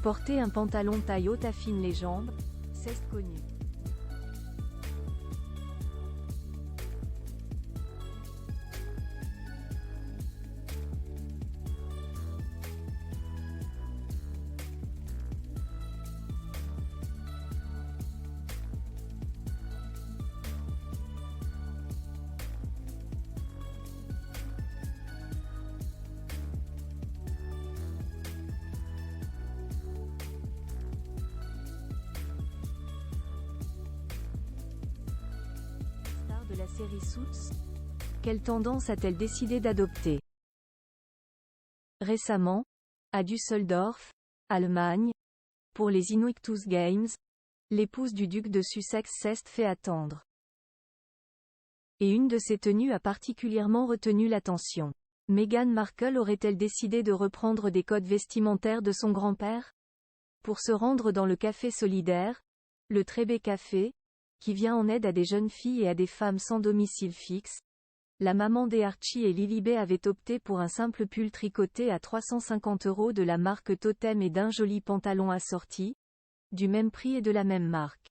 Porter un pantalon taille haute affine les jambes, c'est connu. De la série Suits, quelle tendance a-t-elle décidé d'adopter? Récemment, à Düsseldorf, Allemagne, pour les Invictus Games, l'épouse du duc de Sussex s'est fait attendre. Et une de ses tenues a particulièrement retenu l'attention. Meghan Markle aurait-elle décidé de reprendre des codes vestimentaires de son grand-père? Pour se rendre dans le café solidaire, le Trébé Café, qui vient en aide à des jeunes filles et à des femmes sans domicile fixe, la maman d'Archie et Lilibet avait opté pour un simple pull tricoté à 350 € de la marque Totem et d'un joli pantalon assorti, du même prix et de la même marque.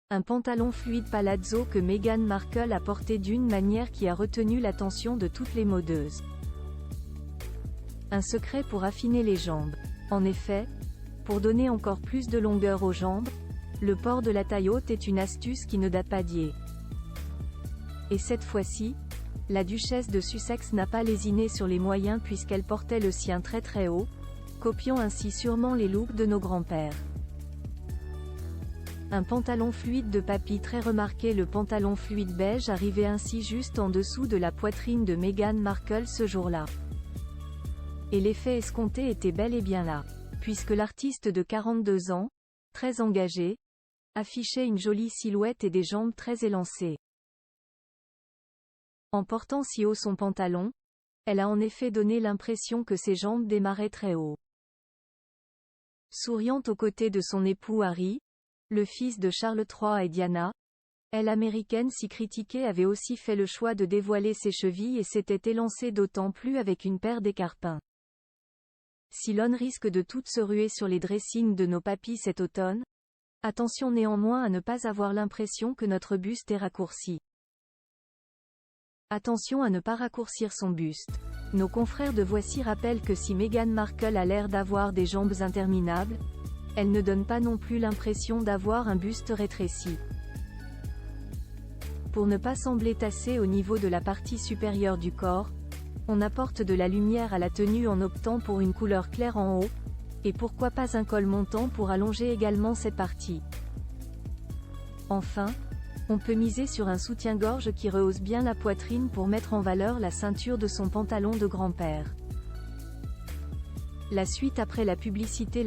Un pantalon fluide palazzo que Meghan Markle a porté d'une manière qui a retenu l'attention de toutes les modeuses. Un secret pour affiner les jambes. En effet, pour donner encore plus de longueur aux jambes, le port de la taille haute est une astuce qui ne date pas d'hier. Et cette fois-ci, la duchesse de Sussex n'a pas lésiné sur les moyens puisqu'elle portait le sien très très haut, copiant ainsi sûrement les looks de nos grands-pères. Un pantalon fluide de papy très remarqué. Le pantalon fluide beige arrivait ainsi juste en dessous de la poitrine de Meghan Markle ce jour-là. Et l'effet escompté était bel et bien là, puisque l'artiste de 42 ans, très engagé, affichait une jolie silhouette et des jambes très élancées. En portant si haut son pantalon, elle a en effet donné l'impression que ses jambes démarraient très haut. Souriant aux côtés de son époux Harry, le fils de Charles III et Diana, elle américaine si critiquée avait aussi fait le choix de dévoiler ses chevilles et s'était élancée d'autant plus avec une paire d'écarpins. Si l'on risque de toutes se ruer sur les dressings de nos papys cet automne, attention néanmoins à ne pas avoir l'impression que notre buste est raccourci. Attention à ne pas raccourcir son buste. Nos confrères de Voici rappellent que si Meghan Markle a l'air d'avoir des jambes interminables, elle ne donne pas non plus l'impression d'avoir un buste rétréci. Pour ne pas sembler tassé au niveau de la partie supérieure du corps, on apporte de la lumière à la tenue en optant pour une couleur claire en haut, et pourquoi pas un col montant pour allonger également cette partie. Enfin, on peut miser sur un soutien-gorge qui rehausse bien la poitrine pour mettre en valeur la ceinture de son pantalon de grand-père. La suite après la publicité.